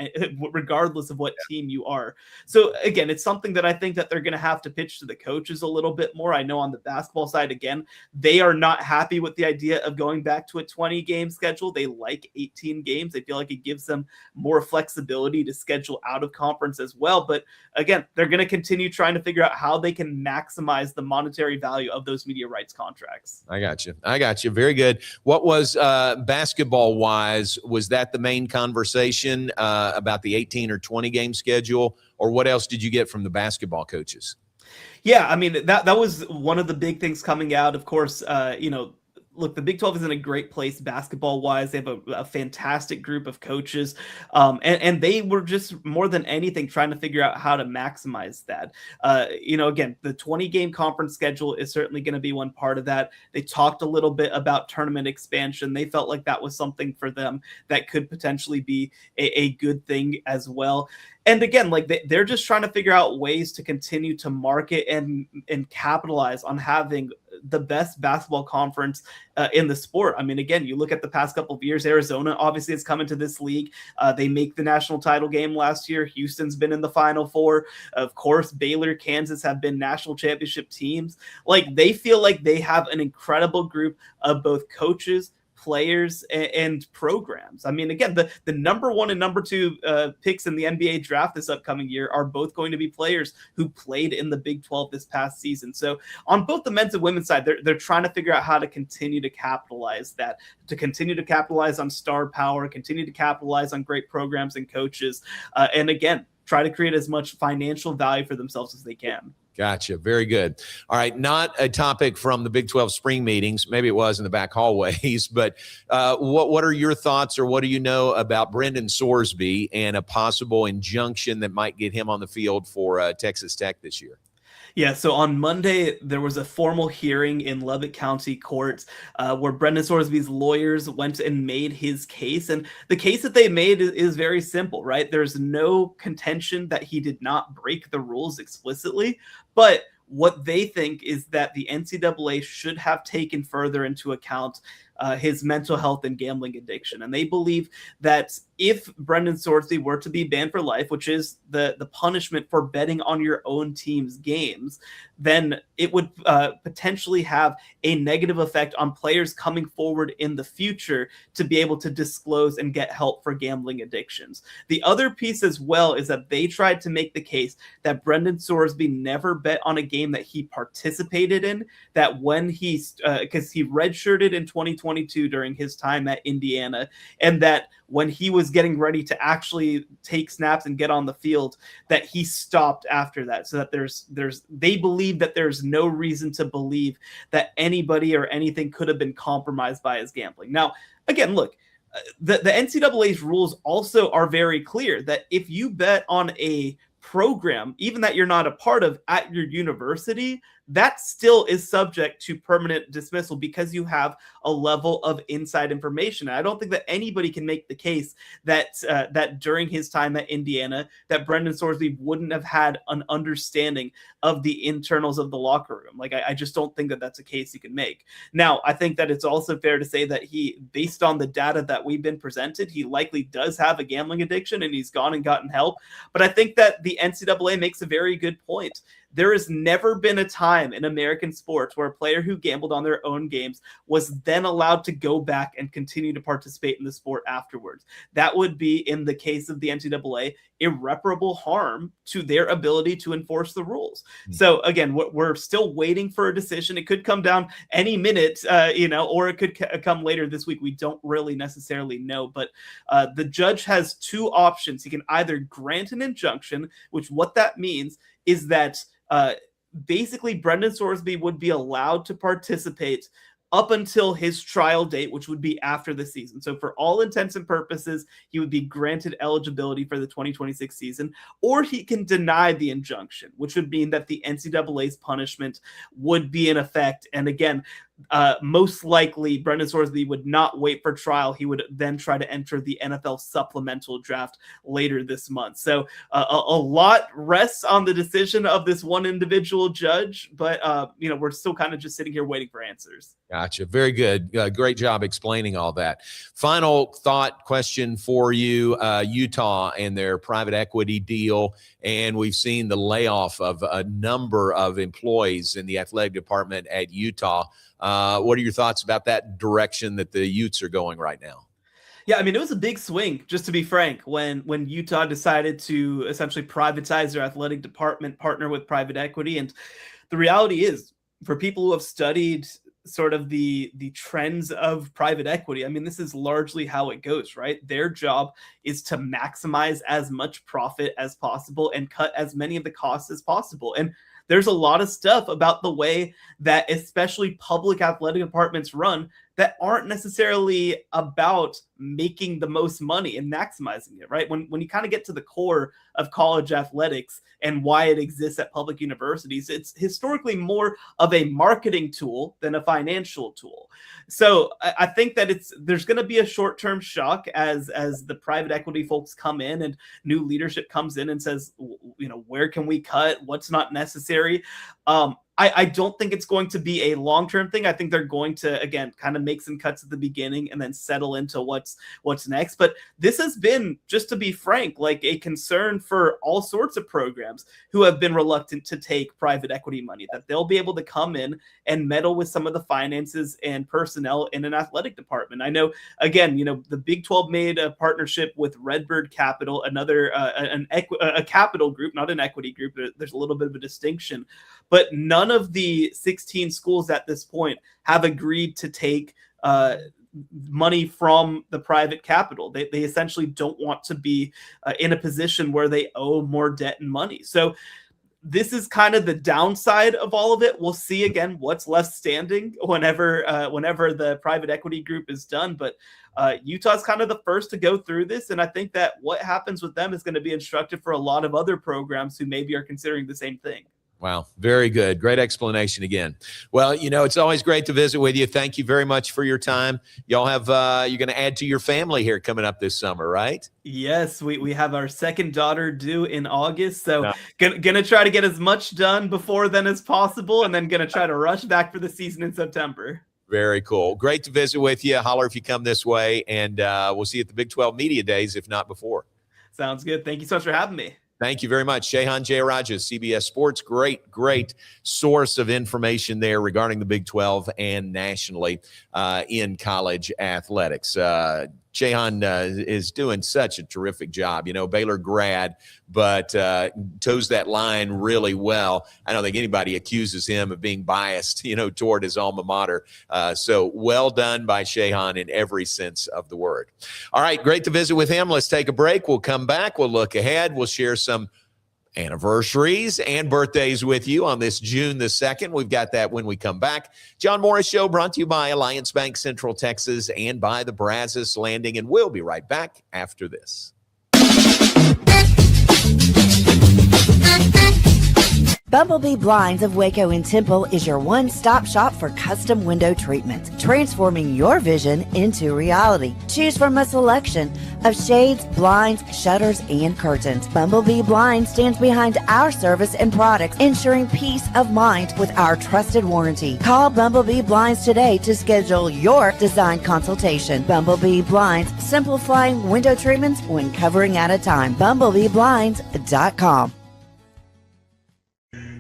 regardless of what team you are. So again, it's something that I think that they're going to have to pitch to the coaches a little bit more. I know on the basketball side, again, they are not happy with the idea of going back to a 20-game schedule. They like 18 games. They feel like it gives them more flexibility to schedule out of conference as well. But again, they're going to continue trying to figure out how they can maximize the monetary value of those media rights contracts. I got you. Very good. What was basketball-wise, was that the main conversation about the 18 or 20-game schedule, or what else did you get from the basketball coaches? Yeah, I mean, that was one of the big things coming out. Of course, look, the Big 12 is in a great place basketball wise. They have a fantastic group of coaches. And they were just more than anything trying to figure out how to maximize that. Again, the 20-game conference schedule is certainly going to be one part of that. They talked a little bit about tournament expansion. They felt like that was something for them that could potentially be a good thing as well. And again, like they're just trying to figure out ways to continue to market and capitalize on having the best basketball conference in the sport. I mean, again, you look at the past couple of years, Arizona obviously has come into this league. They make the national title game last year. Houston's been in the Final Four. Of course, Baylor, Kansas have been national championship teams. Like they feel like they have an incredible group of both coaches, players, and programs. I mean, again, the number 1 and number 2 picks in the NBA draft this upcoming year are both going to be players who played in the Big 12 this past season. So on both the men's and women's side, they're trying to figure out how to continue to capitalize that, to continue to capitalize on star power, continue to capitalize on great programs and coaches, and again, try to create as much financial value for themselves as they can. Gotcha. Very good. All right. Not a topic from the Big 12 spring meetings. Maybe it was in the back hallways, but what are your thoughts, or what do you know about Brendan Sorsby and a possible injunction that might get him on the field for Texas Tech this year? Yeah, so on Monday, there was a formal hearing in Lubbock County courts where Brendan Sorsby's lawyers went and made his case. And the case that they made is very simple, right? There's no contention that he did not break the rules explicitly, but what they think is that the NCAA should have taken further into account his mental health and gambling addiction. And they believe that if Brendan Sorsby were to be banned for life, which is the punishment for betting on your own team's games, then it would potentially have a negative effect on players coming forward in the future to be able to disclose and get help for gambling addictions. The other piece as well is that they tried to make the case that Brendan Sorsby never bet on a game that he participated in, that when because he redshirted in 2022 during his time at Indiana, and that when he was getting ready to actually take snaps and get on the field, that he stopped after that. So that they believe that there's no reason to believe that anybody or anything could have been compromised by his gambling. Now, again, look, the NCAA's rules also are very clear that if you bet on a program, even that you're not a part of at your university, that still is subject to permanent dismissal because you have a level of inside information. And I don't think that anybody can make the case that that during his time at Indiana, that Brendan Sorsby wouldn't have had an understanding of the internals of the locker room. Like, I just don't think that that's a case you can make. Now, I think that it's also fair to say that he, based on the data that we've been presented, he likely does have a gambling addiction and he's gone and gotten help. But I think that the NCAA makes a very good point. There has never been a time in American sports where a player who gambled on their own games was then allowed to go back and continue to participate in the sport afterwards. That would be, in the case of the NCAA, irreparable harm to their ability to enforce the rules. So again, we're still waiting for a decision. It could come down any minute, or it could come later this week. We don't really necessarily know, but the judge has two options. He can either grant an injunction, which what that means is that basically Brendan Sorsby would be allowed to participate up until his trial date, which would be after the season. So for all intents and purposes, he would be granted eligibility for the 2026 season, or he can deny the injunction, which would mean that the NCAA's punishment would be in effect. And again, most likely Brendan Sorsby would not wait for trial. He would then try to enter the NFL supplemental draft later this month. So a lot rests on the decision of this one individual judge, but we're still kind of just sitting here waiting for answers. Gotcha. Very good. Great job explaining all that. Final thought question for you, Utah and their private equity deal. And we've seen the layoff of a number of employees in the athletic department at Utah. What are your thoughts about that direction that the Utes are going right now? Yeah, I mean, it was a big swing, just to be frank, when Utah decided to essentially privatize their athletic department, partner with private equity. And the reality is, for people who have studied sort of the trends of private equity, I mean, this is largely how it goes, right? Their job is to maximize as much profit as possible and cut as many of the costs as possible. And there's a lot of stuff about the way that especially public athletic departments run that aren't necessarily about making the most money and maximizing it, right? When you kind of get to the core of college athletics and why it exists at public universities, it's historically more of a marketing tool than a financial tool. So I think that there's going to be a short-term shock as the private equity folks come in and new leadership comes in and says, where can we cut? What's not necessary? I don't think it's going to be a long-term thing. I think they're going to, again, kind of make some cuts at the beginning and then settle into what's next. But this has been, just to be frank, like a concern for all sorts of programs who have been reluctant to take private equity money, that they'll be able to come in and meddle with some of the finances and personnel in an athletic department. I know, again, the Big 12 made a partnership with Redbird Capital, another a capital group, not an equity group. There's a little bit of a distinction. But none of the 16 schools at this point have agreed to take money from the private capital. They essentially don't want to be in a position where they owe more debt and money. So this is kind of the downside of all of it. We'll see again what's left standing whenever the private equity group is done. But Utah's kind of the first to go through this. And I think that what happens with them is going to be instructive for a lot of other programs who maybe are considering the same thing. Wow. Very good. Great explanation again. Well, it's always great to visit with you. Thank you very much for your time. Y'all have, you're going to add to your family here coming up this summer, right? Yes, we have our second daughter due in August. So gonna try to get as much done before then as possible, and then gonna try to rush back for the season in September. Very cool. Great to visit with you. Holler if you come this way, and we'll see you at the Big 12 Media Days, if not before. Sounds good. Thank you so much for having me. Thank you very much. Shehan Jeyarajah, CBS Sports. Great source of information there regarding the Big 12 and nationally in college athletics. Shehan is doing such a terrific job. Baylor grad, but toes that line really well. I don't think anybody accuses him of being biased, toward his alma mater. So well done by Shehan in every sense of the word. All right, great to visit with him. Let's take a break. We'll come back. We'll look ahead. We'll share some anniversaries and birthdays with you on this June the 2nd. We've got that when we come back. John Morris Show brought to you by Alliance Bank Central Texas and by the Brazos Landing. And we'll be right back after this. Bumblebee Blinds of Waco and Temple is your one-stop shop for custom window treatment, transforming your vision into reality. Choose from a selection of shades, blinds, shutters, and curtains. Bumblebee Blinds stands behind our service and products, ensuring peace of mind with our trusted warranty. Call Bumblebee Blinds today to schedule your design consultation. Bumblebee Blinds, simplifying window treatments one covering at a time. BumblebeeBlinds.com.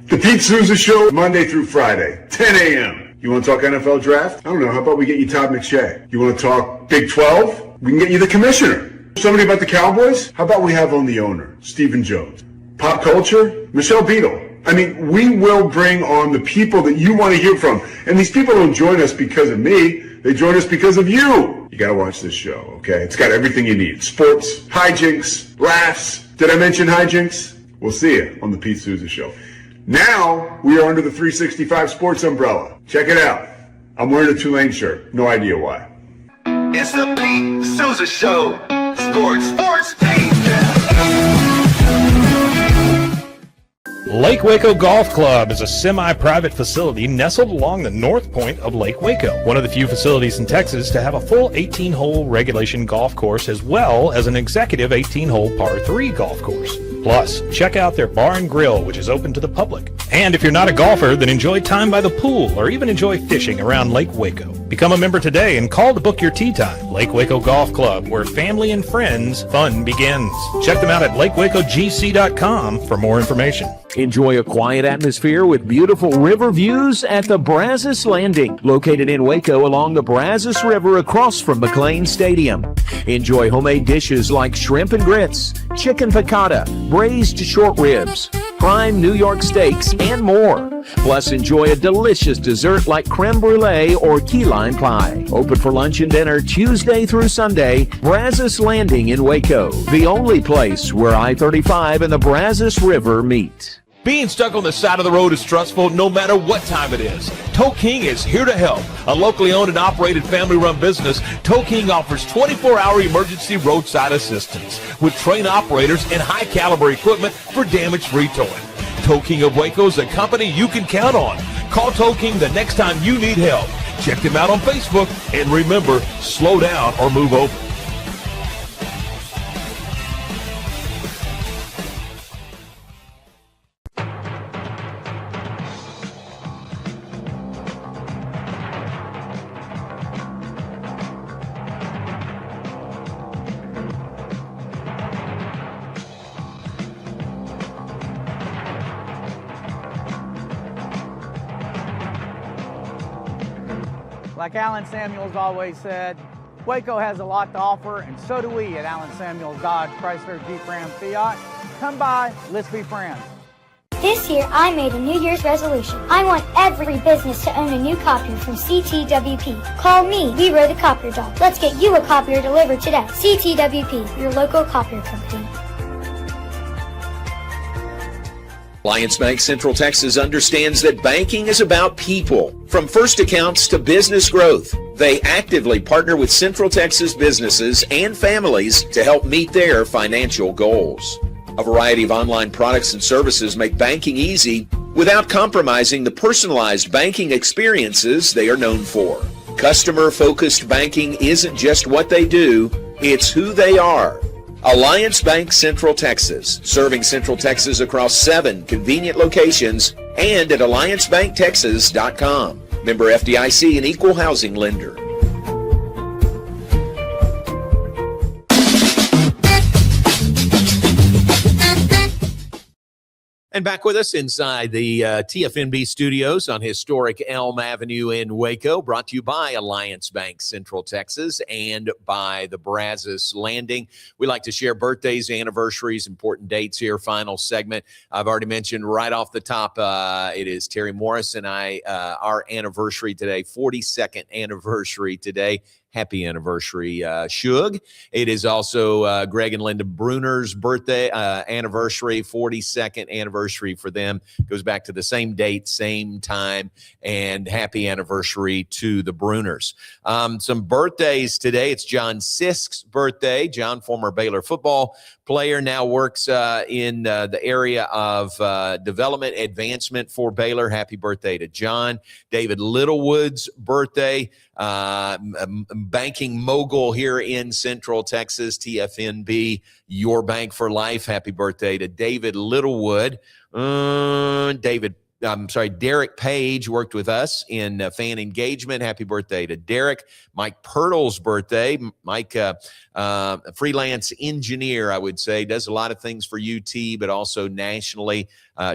The Pete Souza Show, Monday through Friday, 10 a.m. You want to talk NFL draft? I don't know. How about we get you Todd McShay? You want to talk Big 12? We can get you the commissioner. Somebody about the Cowboys? How about we have on the owner, Stephen Jones? Pop culture? Michelle Beadle. I mean, we will bring on the people that you want to hear from. And these people don't join us because of me. They join us because of you. You got to watch this show, okay? It's got everything you need. Sports, hijinks, laughs. Did I mention hijinks? We'll see you on the Pete Souza Show. Now, we are under the 365 Sports umbrella. Check it out. I'm wearing a Tulane shirt. No idea why. It's the Pete Souza Show. Sports. Lake Waco Golf Club is a semi-private facility nestled along the north point of Lake Waco. One of the few facilities in Texas to have a full 18-hole regulation golf course as well as an executive 18-hole par 3 golf course. Plus, check out their bar and grill, which is open to the public. And if you're not a golfer, then enjoy time by the pool or even enjoy fishing around Lake Waco. Become a member today and call to book your tee time. Lake Waco Golf Club, where family and friends fun begins. Check them out at lakewacogc.com for more information. Enjoy a quiet atmosphere with beautiful river views at the Brazos Landing, located in Waco along the Brazos River across from McLean Stadium. Enjoy homemade dishes like shrimp and grits, chicken piccata, braised short ribs, prime New York steaks, and more. Plus, enjoy a delicious dessert like creme brulee or key lime pie. Open for lunch and dinner Tuesday through Sunday. Brazos Landing in Waco, the only place where I-35 and the Brazos River meet. Being stuck on the side of the road is stressful no matter what time it is. Tow King is here to help. A locally owned and operated family-run business, Tow King offers 24-hour emergency roadside assistance with trained operators and high-caliber equipment for damage-free towing. Tow King of Waco is a company you can count on. Call Tow King the next time you need help. Check them out on Facebook, and remember, slow down or move over. Like Alan Samuels always said, Waco has a lot to offer, and so do we at Alan Samuels Dodge Chrysler Jeep Ram Fiat. Come by, let's be friends. This year, I made a New Year's resolution. I want every business to own a new copier from CTWP. Call me, Leroy the Copier Dog. Let's get you a copier delivered today. CTWP, your local copier company. Alliance Bank Central Texas understands that banking is about people. From first accounts to business growth, they actively partner with Central Texas businesses and families to help meet their financial goals. A variety of online products and services make banking easy without compromising the personalized banking experiences they are known for. Customer-focused banking isn't just what they do, it's who they are. Alliance Bank Central Texas, serving Central Texas across 7 convenient locations and at alliancebanktexas.com. Member FDIC, an equal housing lender. And back with us inside the TFNB studios on historic Elm Avenue in Waco, brought to you by Alliance Bank Central Texas and by the Brazos Landing. We like to share birthdays, anniversaries, important dates here. Final segment. I've already mentioned right off the top, it is Terry Morris and I, our anniversary today, 42nd anniversary today. Happy anniversary, Shug. It is also Greg and Linda Bruner's birthday anniversary, 42nd anniversary for them. Goes back to the same date, same time, and happy anniversary to the Bruners. Some birthdays today. It's John Sisk's birthday. John, former Baylor football player, now works in the area of development advancement for Baylor. Happy birthday to John. David Littlewood's birthday. Banking mogul here in Central Texas, TFNB, your bank for life. Happy birthday to David Littlewood. Derek Page worked with us in fan engagement. Happy birthday to Derek. Mike Pirtle's birthday. Mike, freelance engineer, I would say, does a lot of things for UT, but also nationally,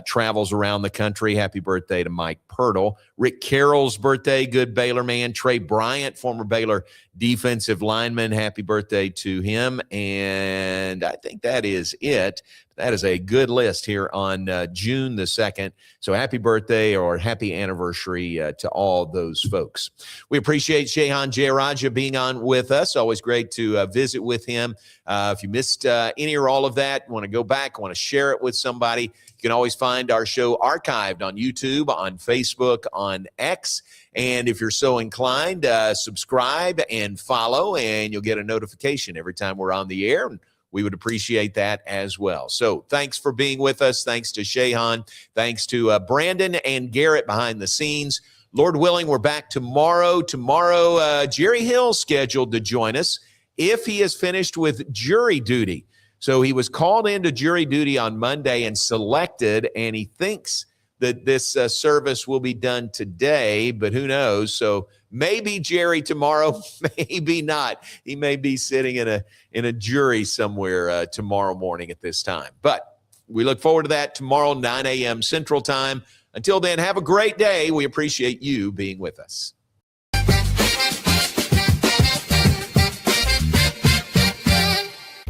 travels around the country. Happy birthday to Mike Pirtle. Rick Carroll's birthday, good Baylor man. Trey Bryant, former Baylor defensive lineman. Happy birthday to him. And I think that is it. That is a good list here on June the 2nd. So happy birthday or happy anniversary to all those folks. We appreciate Shehan Jeyarajah being on with us. Always great to visit with him. If you missed any or all of that, want to go back, want to share it with somebody, you can always find our show archived on YouTube, on Facebook, on X. And if you're so inclined, subscribe and follow, and you'll get a notification every time we're on the air. We would appreciate that as well. So thanks for being with us. Thanks to Shehan. Thanks to Brandon and Garrett behind the scenes. Lord willing, we're back tomorrow. Tomorrow, Jerry Hill's scheduled to join us if he is finished with jury duty. So he was called into jury duty on Monday and selected, and he thinks that this service will be done today, but who knows? So maybe Jerry tomorrow, maybe not. He may be sitting in a jury somewhere tomorrow morning at this time. But we look forward to that tomorrow, 9 a.m. Central Time. Until then, have a great day. We appreciate you being with us.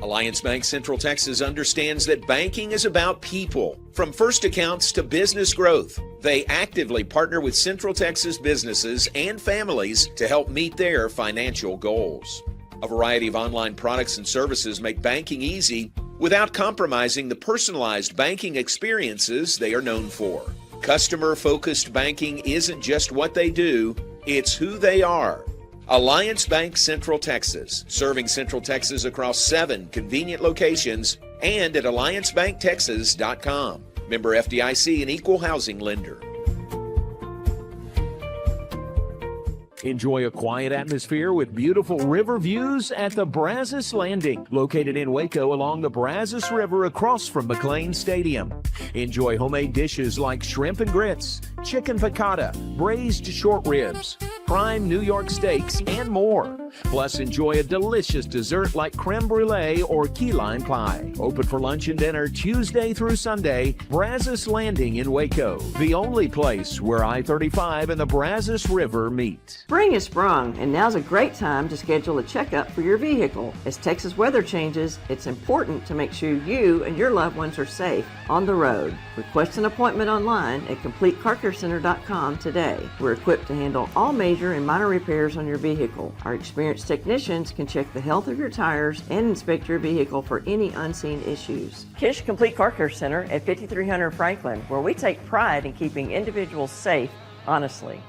Alliance Bank Central Texas understands that banking is about people. From first accounts to business growth, they actively partner with Central Texas businesses and families to help meet their financial goals. A variety of online products and services make banking easy without compromising the personalized banking experiences they are known for. Customer-focused banking isn't just what they do, it's who they are. Alliance Bank Central Texas, serving Central Texas across 7 convenient locations and at alliancebanktexas.com. Member FDIC, an equal housing lender. Enjoy a quiet atmosphere with beautiful river views at the Brazos Landing, located in Waco along the Brazos River across from McLean Stadium. Enjoy homemade dishes like shrimp and grits, chicken piccata, braised short ribs, prime New York steaks, and more. Plus, enjoy a delicious dessert like creme brulee or key lime pie. Open for lunch and dinner Tuesday through Sunday. Brazos Landing in Waco, the only place where I-35 and the Brazos River meet. Spring is sprung, and now's a great time to schedule a checkup for your vehicle. As Texas weather changes, it's important to make sure you and your loved ones are safe on the road. Request an appointment online at CompleteCarCareCenter.com today. We're equipped to handle all major and minor repairs on your vehicle. Our experienced technicians can check the health of your tires and inspect your vehicle for any unseen issues. Kish Complete Car Care Center at 5300 Franklin, where we take pride in keeping individuals safe honestly.